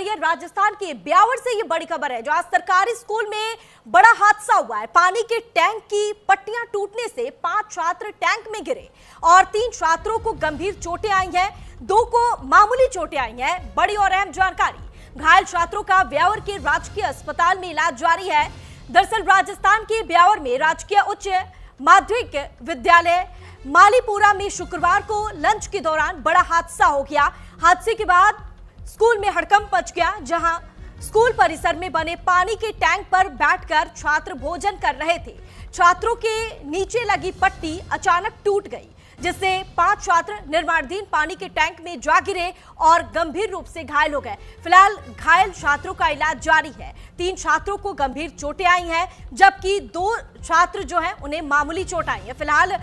रही है राजस्थान के ब्यावर से। ये बड़ी खबर है, जहां सरकारी स्कूल में बड़ा हादसा हुआ है। पानी के टैंक की पट्टियां टूटने से 5 छात्र टैंक में गिरे और 3 छात्रों को गंभीर चोटें आई हैं, 2 को मामूली चोटें आई हैं। बड़ी और अहम जानकारी, घायल छात्रों का ब्यावर के राजकीय अस्पताल में इलाज जारी है। दरअसल राजस्थान के ब्यावर में राजकीय उच्च माध्यमिक विद्यालय मालीपुरा में शुक्रवार को लंच के दौरान बड़ा हादसा हो गया। हादसे के बाद स्कूल में हड़कंप मच गया, जहां स्कूल परिसर में बने पानी के टैंक पर बैठकर छात्र भोजन कर रहे थे। छात्रों के नीचे लगी पट्टी अचानक टूट गई, जिससे 5 छात्र निर्माणाधीन पानी के टैंक में जा गिरे और गंभीर रूप से घायल हो गए। फिलहाल घायल छात्रों का इलाज जारी है। 3 छात्रों को गंभीर चोटें आई हैं, जबकि 2 छात्र जो हैं उन्हें मामूली चोट आई है। फिलहाल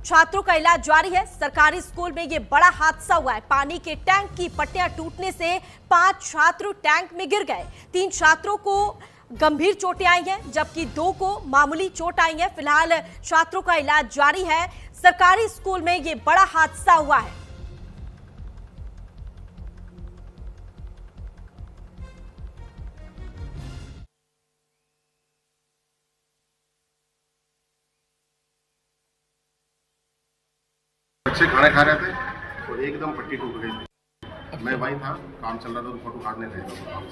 छात्रों का इलाज जारी है। सरकारी स्कूल में ये बड़ा हादसा हुआ है। पानी के टैंक की पट्टियां टूटने से 5 छात्र टैंक में गिर गए। 3 छात्रों को गंभीर चोटें आई हैं, जबकि 2 को मामूली चोट आई है। फिलहाल छात्रों का इलाज जारी है। सरकारी स्कूल में ये बड़ा हादसा हुआ है। बच्चे खाना खा रहे थे तो एकदम पट्टी टूट गई थी। मैं वहीं था, काम चल रहा था तो फोटो उठाने थे।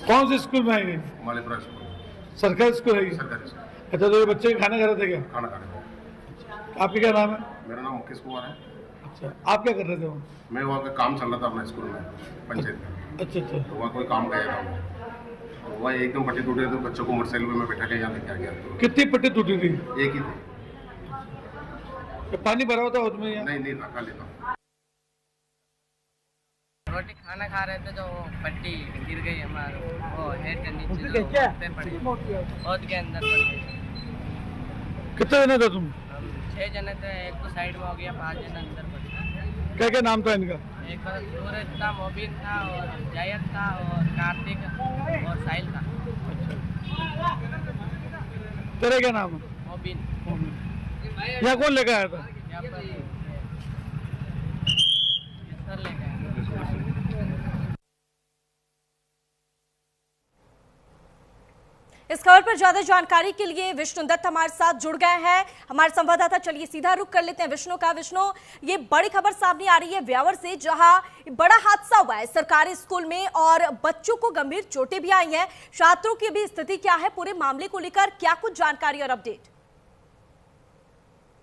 कौन से स्कूल में आएंगे? मालीपुरा स्कूल। सरकारी स्कूल है? सरकारी स्कूल। अच्छा, तो ये बच्चे खाना खा रहे थे क्या? खाना खा रहे थे। आपका क्या नाम है? मेरा नाम मुकेश कुमार है। अच्छा, आप क्या कर रहे थे वहाँ? मैं वहाँ का काम चल रहा था अपने स्कूल में, पंचायत में। अच्छा अच्छा। तो वहाँ कोई काम गया था, तो वहाँ एकदम पट्टी टूटे तो बच्चों को मोटरसाइकिल में बैठा के यहाँ लेके आ गया। तो कितनी पट्टी टूटी थी? एक ही थी। तो पानी भरा हुआ था उसमें? नहीं था, खाली था। रोटी खाना खा रहे थे तो वो पट्टी गिर गई हमारे, वो हेड के नीचे पे पड़ी, पौध के अंदर पड़ गई। कितने जने थे तुम? 6 जने थे, एक तो साइड में हो गया, 5 जने अंदर पड़ गए। क्या क्या नाम था इनका? एक सूरज था, मोबिन था, और जायद था, और कार्तिक और साहिल था। तेरा क्या नाम है? मोबिन। यहाँ कौन लेकर आया था? यहाँ पर सर लेके आए। इस खबर पर ज्यादा जानकारी के लिए विष्णु दत्त हमारे साथ जुड़ गए हैं, हमारे संवाददाता। चलिए सीधा रुख कर लेते हैं विष्णु का। विष्णु, ये बड़ी खबर सामने आ रही है ब्यावर से, जहां बड़ा हादसा हुआ है सरकारी स्कूल में और बच्चों को गंभीर चोटें भी आई हैं। छात्रों की भी स्थिति क्या है? पूरे मामले को लेकर क्या कुछ जानकारी और अपडेट?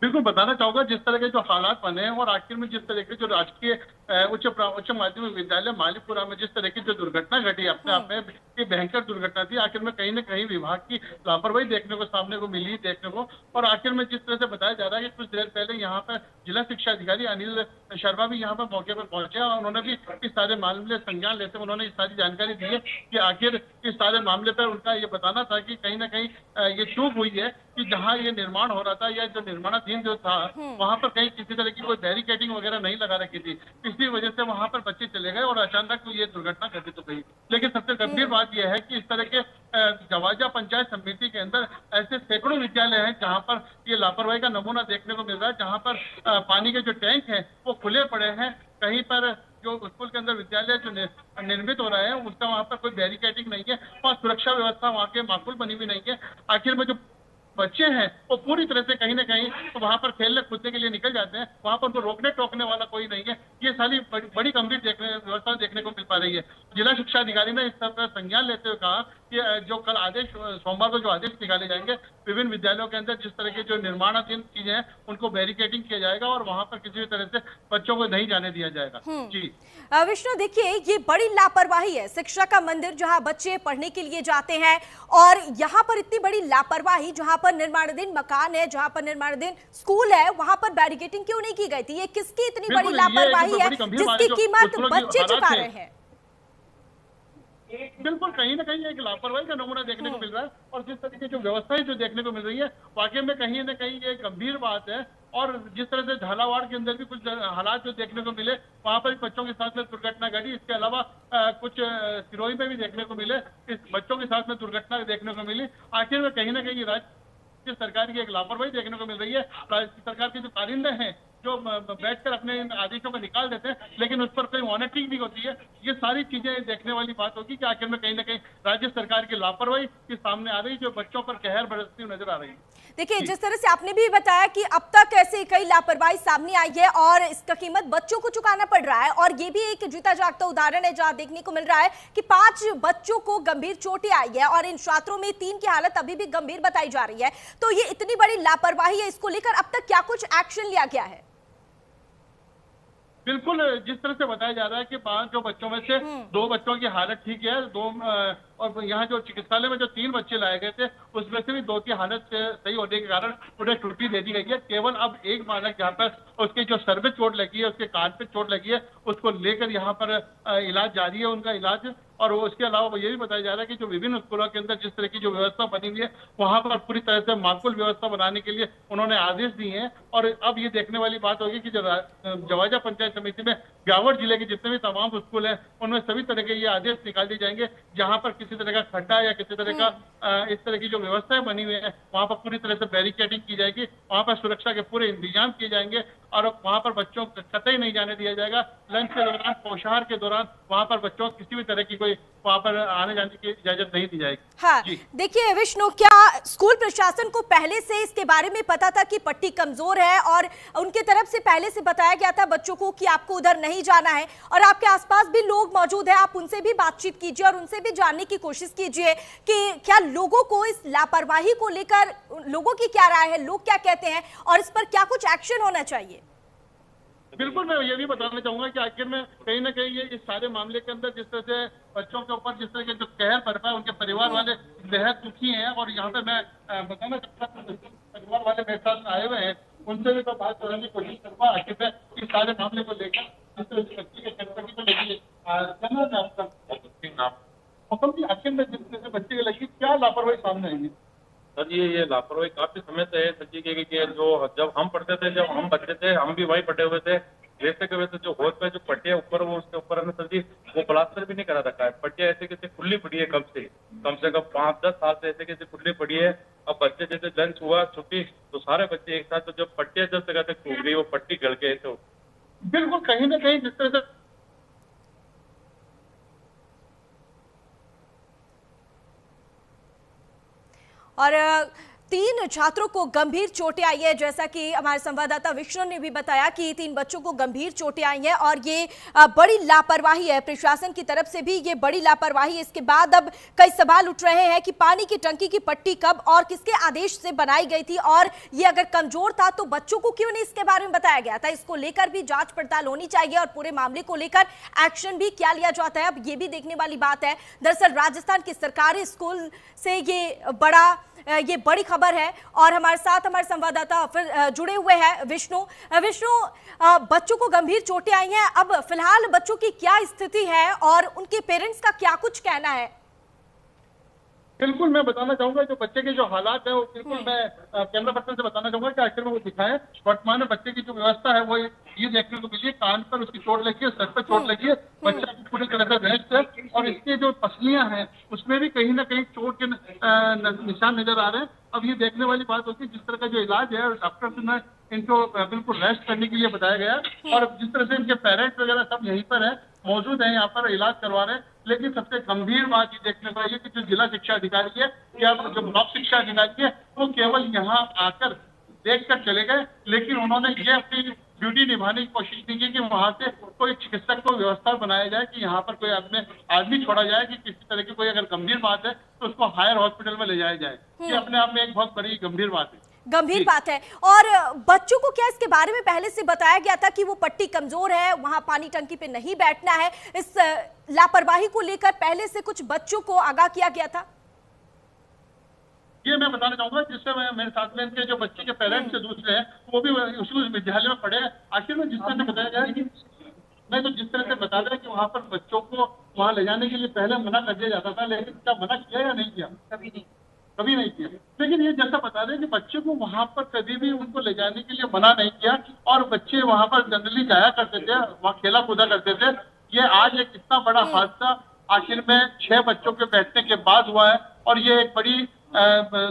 बिल्कुल बताना चाहूंगा, जिस तरह के जो हालात बने हैं और आखिर में जिस तरह के जो राजकीय उच्च माध्यमिक विद्यालय मालीपुरा में जिस तरह की जो दुर्घटना घटी, अपने आप में ये भयंकर दुर्घटना थी। आखिर में कहीं न कहीं विभाग की लापरवाही देखने को सामने को मिली देखने को। और आखिर में जिस तरह से बताया जा रहा है कि कुछ देर पहले यहाँ पर जिला शिक्षा अधिकारी अनिल शर्मा भी यहाँ पर मौके पर पहुंचे और उन्होंने भी इस सारे मामले संज्ञान लेते उन्होंने इस सारी जानकारी दी है कि आखिर इस सारे मामले पर उनका ये बताना था कि कहीं ना कहीं ये चूक हुई है कि जहाँ ये निर्माण हो रहा था या जो निर्माणाधीन जो था वहाँ पर कहीं किसी तरह की कोई बैरिकेडिंग वगैरह नहीं लगा रखी थी। इसी वजह से वहाँ पर बच्चे चले गए और अचानक ये दुर्घटना घटित हो गई। लेकिन सबसे गंभीर बात यह है कि इस तरह के जवाजा पंचायत समिति के अंदर ऐसे सैकड़ों विद्यालय हैं जहाँ पर ये लापरवाही का नमूना देखने को मिल रहा है, जहाँ पर पानी के जो टैंक हैं वो खुले पड़े हैं। कहीं पर जो स्कूल के अंदर विद्यालय जो निर्मित हो रहे हैं उसका वहाँ पर कोई बैरिकेडिंग नहीं है और सुरक्षा व्यवस्था वहाँ के माकूल बनी भी नहीं है। आखिर में जो बच्चे हैं वो पूरी तरह से कहीं ना कहीं तो वहाँ पर खेलने कूदने के लिए निकल जाते हैं, वहाँ पर उनको रोकने टोकने वाला कोई नहीं है। ये सारी बड़ी गंभीर व्यवस्था देखने को मिल पा रही है। जिला शिक्षा अधिकारी ने इस सब का संज्ञान लेते हुए कहा कि जो कल आदेश, सोमवार को जो आदेश निकाले जाएंगे, विभिन्न विद्यालयों के अंदर जिस तरह के जो निर्माणाधीन चीजें हैं उनको बैरिकेडिंग किया जाएगा और वहाँ पर किसी भी तरह से बच्चों को नहीं जाने दिया जाएगा। जी विष्णु, देखिए ये बड़ी लापरवाही है। शिक्षा का मंदिर जहाँ बच्चे पढ़ने के लिए जाते हैं और यहाँ पर इतनी बड़ी लापरवाही, जहाँ पर निर्माणाधीन मकान है, जहाँ पर निर्माणाधीन स्कूल है, वहाँ पर बैरिकेडिंग क्यों नहीं की गई थी? ये किसकी इतनी बड़ी लापरवाही है जिसकी कीमत बच्चे चुका रहे हैं? बिल्कुल कहीं ना कहीं एक लापरवाही का नमूना देखने को मिल रहा है और जिस तरह की जो व्यवस्थाएं जो देखने को मिल रही है वाकई में कहीं ना कहीं ये गंभीर बात है। और जिस तरह से झालावाड़ के अंदर भी कुछ हालात जो देखने को मिले, वहां पर बच्चों के साथ में दुर्घटना घटी। इसके अलावा कुछ सिरोही में भी देखने को मिले, इस बच्चों के साथ में दुर्घटना देखने को मिली। आखिर में कहीं ना कहीं राज्य सरकार की एक लापरवाही देखने को मिल रही है। राज्य सरकार के जो कारिंदे हैं जो बैठकर अपने इन आदेशों को निकाल देते हैं, लेकिन उस पर कोई मॉनिटरिंग नहीं होती है। ये सारी चीजें देखने वाली बात होगी कि आखिर में कहीं ना कहीं राज्य सरकार की लापरवाही की सामने आ रही, जो बच्चों पर कहर बरसती हुई नजर आ रही है। देखिए, जिस तरह से आपने भी बताया कि अब तक ऐसे कई लापरवाही सामने आई है और इसका कीमत बच्चों को चुकाना पड़ रहा है, और ये भी एक जीता जागता उदाहरण है जहां देखने को मिल रहा है कि 5 बच्चों को गंभीर चोटें आई है और इन छात्रों में 3 की हालत अभी भी गंभीर बताई जा रही है। तो ये इतनी बड़ी लापरवाही है, इसको लेकर अब तक क्या कुछ एक्शन लिया गया है? बिल्कुल, जिस तरह से बताया जा रहा है कि 5 जो बच्चों में से 2 बच्चों की हालत ठीक है, 2 और यहाँ जो चिकित्सालय में जो 3 बच्चे लाए गए थे उसमें से भी 2 की हालत सही होने के कारण उन्हें छुट्टी दे दी गई है। केवल अब एक बालक जहाँ पर उसके जो सर पे चोट लगी है, उसके कान पे चोट लगी है, उसको लेकर यहाँ पर इलाज जारी है, उनका इलाज। और उसके अलावा ये भी बताया जा रहा है कि जो विभिन्न स्कूलों के अंदर जिस तरह की जो व्यवस्था बनी हुई है, वहां पर पूरी तरह से माकूल व्यवस्था बनाने के लिए उन्होंने आदेश दिए हैं। और अब ये देखने वाली बात होगी कि जो जवाजा पंचायत समिति में ब्यावर जिले के जितने भी तमाम स्कूल हैं, उनमें सभी तरह के ये आदेश निकाल दिए जाएंगे, जहां पर किसी तरह का खड्डा या किसी तरह का इस तरह की जो व्यवस्थाएं बनी हुई है, वहां पर पूरी तरह से बैरिकेडिंग की जाएगी, वहां पर सुरक्षा के पूरे इंतजाम किए जाएंगे और वहां पर बच्चों को कतई नहीं जाने दिया जाएगा। लंच के दौरान, पोषाहार के दौरान वहां पर बच्चों को किसी भी तरह की कोई वहां पर आने जाने की इजाजत नहीं दी जाएगी। हाँ, देखिए विष्णु, क्या स्कूल प्रशासन को पहले से इसके बारे में पता था कि पट्टी कमजोर है और उनके तरफ से पहले से बताया गया था बच्चों को कि आपको उधर नहीं जाना है, और आपके आसपास भी लोग मौजूद हैं, आप उनसे भी बातचीत कीजिए और उनसे भी जानने की कोशिश कीजिए कि क्या लोगों को इस लापरवाही को लेकर लोगों की क्या राय है, लोग क्या कहते हैं और इस पर क्या कुछ एक्शन होना चाहिए? बिल्कुल, मैं ये भी बताना चाहूंगा कि आखिर में कहीं ना कहीं ये इस सारे मामले के अंदर जिस तरह से बच्चों के ऊपर जिस तरह के जो कहर बरपा है, उनके परिवार वाले बेहद दुखी हैं। और यहाँ पे मैं बताना चाहता हूँ, परिवार वाले मेरे साथ आए हुए हैं, उनसे भी मैं बात करने की कोशिश करूंगा आखिर में इस सारे मामले को लेकर, जिस तरह से बच्ची के जनपदी को लेकर आखिर में जिस तरह से बच्चे की लगी, क्या लापरवाही सामने आएगी? सर ये लापरवाही काफी समय से है सर जी के, जो जब हम पढ़ते थे, जब हम बच्चे थे, हम भी वही पढ़े हुए थे। वैसे के वैसे जो होश पे जो पट्टियां ऊपर, वो उसके ऊपर हमें सर जी वो प्लास्टर भी नहीं करा रखा है। पट्टियां ऐसे कैसे खुली पड़ी है, कम से कम 5-10 साल से ऐसे कैसे खुली पड़ी है। अब बच्चे जैसे लंच हुआ, छुट्टी, तो सारे बच्चे एक साथ, तो जब पट्टियां जब तक टूट गई, वो पट्टी गल के ऐसे। बिल्कुल, कहीं ना कहीं जिस तरह से और 3 छात्रों को गंभीर चोटें आई है, जैसा कि हमारे संवाददाता विष्णु ने भी बताया कि 3 बच्चों को गंभीर चोटें आई हैं और ये बड़ी लापरवाही है प्रशासन की तरफ से भी, ये बड़ी लापरवाही है। इसके बाद अब कई सवाल उठ रहे हैं कि पानी की टंकी की पट्टी कब और किसके आदेश से बनाई गई थी, और ये अगर कमजोर था तो बच्चों को क्यों नहीं इसके बारे में बताया गया था। इसको लेकर भी जांच पड़ताल होनी चाहिए और पूरे मामले को लेकर एक्शन भी क्या लिया जाता है, अब ये भी देखने वाली बात है। दरअसल राजस्थान के सरकारी स्कूल से ये बड़ी खबर है और हमारे साथ हमारे संवाददाता फिर जुड़े हुए हैं विष्णु। बच्चों को गंभीर चोटें आई हैं, अब फिलहाल बच्चों की क्या स्थिति है और उनके पेरेंट्स का क्या कुछ कहना है? बिल्कुल, मैं बताना चाहूंगा जो बच्चे के जो हालात है वो बिल्कुल मैं कैमरा पर्सन से बताना चाहूंगा कि आखिर में वो दिखाएं। वर्तमान में बच्चे की जो व्यवस्था है वो ये देखने को मिली है, कान पर उसकी चोट लगी है, सर पर चोट लगी है, बच्चा पूरी तरह से रेस्ट है और इसके जो पसलियां हैं उसमें भी कहीं ना कहीं चोट के निशान नजर आ रहे हैं। अब ये देखने वाली बात होती है जिस तरह का जो इलाज है, डॉक्टर ने इनको बिल्कुल रेस्ट करने के लिए बताया गया और जिस तरह से इनके पेरेंट्स वगैरह सब यहीं पर है, मौजूद है, यहाँ पर इलाज करवा रहे हैं। लेकिन सबसे गंभीर बात ये देखने को आई है कि जो जिला शिक्षा अधिकारी है या जो ब्लॉक शिक्षा अधिकारी है वो केवल यहाँ आकर देखकर चले गए, लेकिन उन्होंने ये अपनी ड्यूटी निभाने की कोशिश नहीं की कि वहां से कोई चिकित्सक को व्यवस्था बनाया जाए कि यहाँ पर कोई आदमी छोड़ा जाए कि किसी तरह की कोई अगर गंभीर बात है तो उसको हायर हॉस्पिटल में ले जाया जाए। ये अपने आप में एक बहुत बड़ी गंभीर बात है, गंभीर बात है। और बच्चों को क्या इसके बारे में पहले से बताया गया था कि वो पट्टी कमजोर है, वहां पानी टंकी पे नहीं बैठना है? इस लापरवाही को लेकर पहले से कुछ बच्चों को आगाह किया गया था? ये मैं बताना चाहूंगा, जिससे मेरे साथ में इनके जो बच्चे के पेरेंट्स से दूसरे हैं वो भी उसी विद्यालय में पढ़े हैं। आखिर में जिस तरह से बताया गया कि मैं तो जिस तरह से बता रहा कि वहाँ पर बच्चों को वहाँ ले जाने के लिए पहले मना कर दिया जाता था, लेकिन क्या मना किया या नहीं किया? कभी नहीं किया। लेकिन ये जैसा बता रहे हैं कि बच्चे को वहां पर कभी भी उनको ले जाने के लिए मना नहीं किया और बच्चे वहां पर जनरली जाया करते थे, वहाँ खेला कूदा करते थे। ये आज एक इतना बड़ा हादसा आखिर में 6 बच्चों के बैठने के बाद हुआ है और ये एक बड़ी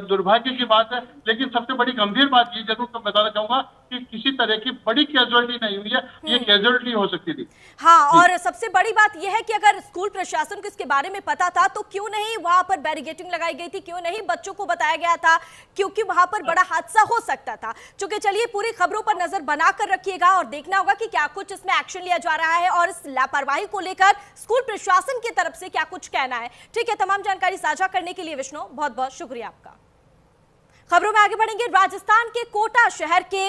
दुर्भाग्य की बात है। लेकिन सबसे बड़ी गंभीर बात ये जरूर मैं बताना चाहूंगा कि किसी तरह की बड़ी कैजुअलिटी नहीं हुई है, ये कैजुअलिटी हो सकती थी। हाँ, और सबसे बड़ी बात यह है कि अगर स्कूल प्रशासन को इसके बारे में पता था तो क्यों नहीं वहां पर बैरिकेडिंग लगाई गई थी, क्यों नहीं बच्चों को बताया गया था, क्योंकि वहां पर बड़ा हादसा हो सकता था। चूंकि चलिए पूरी खबरों पर नजर बनाकर रखिएगा और देखना होगा कि क्या कुछ इसमें एक्शन लिया जा रहा है और इस लापरवाही को लेकर स्कूल प्रशासन की तरफ से क्या कुछ कहना है। ठीक है, तमाम जानकारी साझा करने के लिए विष्णु बहुत बहुत शुक्रिया आपका। खबरों में आगे बढ़ेंगे। राजस्थान के कोटा शहर के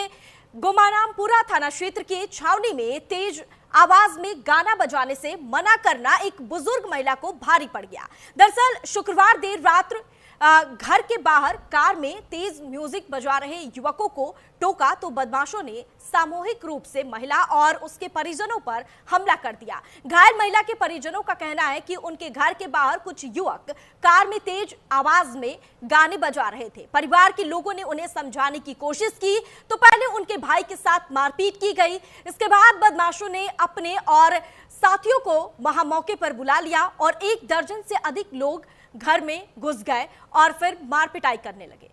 गुमानामपुरा थाना क्षेत्र के छावनी में तेज आवाज में गाना बजाने से मना करना एक बुजुर्ग महिला को भारी पड़ गया। दरअसल शुक्रवार देर रात घर के बाहर कार में तेज म्यूजिक बजा रहे युवकों को टोका तो बदमाशों ने सामूहिक रूप से महिला और उसके परिजनों पर हमला कर दिया। घायल महिला के परिजनों का कहना है कि उनके घर के बाहर कुछ युवक कार में तेज आवाज में गाने बजा रहे थे। परिवार के लोगों ने उन्हें समझाने की कोशिश की तो पहले उनके भाई के साथ मारपीट की गई। इसके बाद बदमाशों ने अपने और साथियों को वहां मौके पर बुला लिया और 1 दर्जन से अधिक लोग घर में घुस गए और फिर मारपिटाई करने लगे।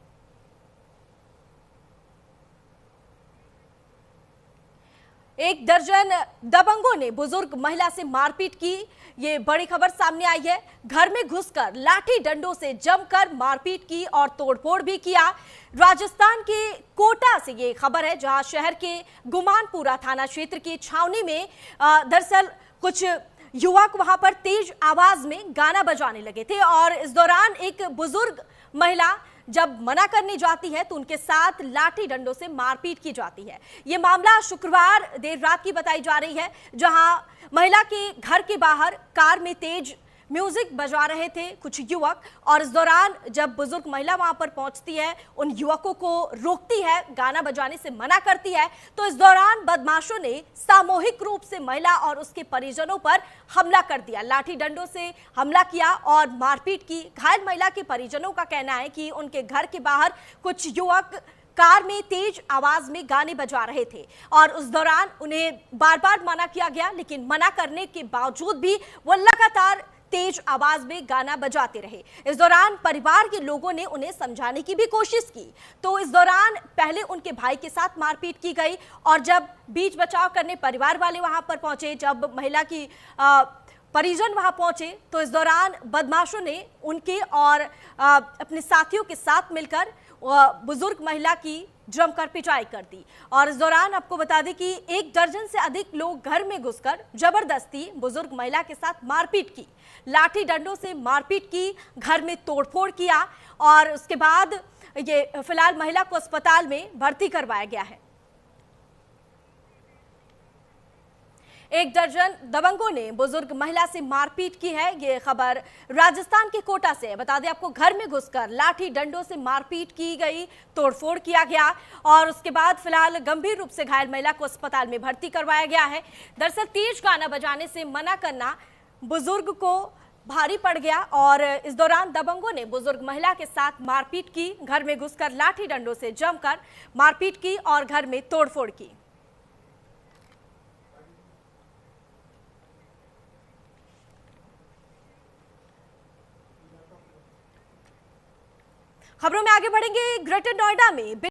एक दर्जन दबंगों ने बुजुर्ग महिला से मारपीट की, ये बड़ी खबर सामने आई है। घर में घुसकर लाठी डंडों से जमकर मारपीट की और तोड़फोड़ भी किया। राजस्थान के कोटा से ये खबर है, जहां शहर के गुमानपुरा थाना क्षेत्र की छावनी में दरअसल कुछ युवक वहां पर तेज आवाज में गाना बजाने लगे थे और इस दौरान एक बुजुर्ग महिला जब मना करने जाती है तो उनके साथ लाठी डंडों से मारपीट की जाती है। यह मामला शुक्रवार देर रात की बताई जा रही है, जहां महिला के घर के बाहर कार में तेज म्यूजिक बजा रहे थे कुछ युवक और इस दौरान जब बुजुर्ग महिला वहां पर पहुंचती है, उन युवकों को रोकती है, गाना बजाने से मना करती है, तो इस दौरान बदमाशों ने सामूहिक रूप से महिला और उसके परिजनों पर हमला कर दिया, लाठी डंडों से हमला किया और मारपीट की। घायल महिला के परिजनों का कहना है कि उनके घर के बाहर कुछ युवक कार में तेज आवाज में गाने बजा रहे थे और उस दौरान उन्हें बार बार मना किया गया, लेकिन मना करने के बावजूद भी वो लगातार तेज आवाज में गाना बजाते रहे। इस दौरान परिवार के लोगों ने उन्हें समझाने की भी कोशिश की तो इस दौरान पहले उनके भाई के साथ मारपीट की गई और जब बीच बचाव करने परिवार वाले वहां पर पहुंचे, जब महिला की परिजन वहां पहुंचे तो इस दौरान बदमाशों ने उनके और अपने साथियों के साथ मिलकर बुजुर्ग महिला की जमकर पिटाई कर दी और इस दौरान आपको बता दें कि 1 दर्जन से अधिक लोग घर में घुसकर जबरदस्ती बुजुर्ग महिला के साथ मारपीट की, लाठी डंडों से मारपीट की, घर में तोड़फोड़ किया और उसके बाद ये फिलहाल महिला को अस्पताल में भर्ती करवाया गया है। 1 दर्जन दबंगों ने बुजुर्ग महिला से मारपीट की है। ये खबर राजस्थान के कोटा से है। बता दें आपको, घर में घुसकर लाठी डंडों से मारपीट की गई, तोड़फोड़ किया गया और उसके बाद फिलहाल गंभीर रूप से घायल महिला को अस्पताल में भर्ती करवाया गया है। दरअसल तेज गाना बजाने से मना करना बुजुर्ग को भारी पड़ गया और इस दौरान दबंगों ने बुजुर्ग महिला के साथ मारपीट की, घर में घुसकर लाठी डंडों से जमकर मारपीट की और घर में तोड़फोड़ की। खबरों में आगे बढ़ेंगे। ग्रेटर नोएडा में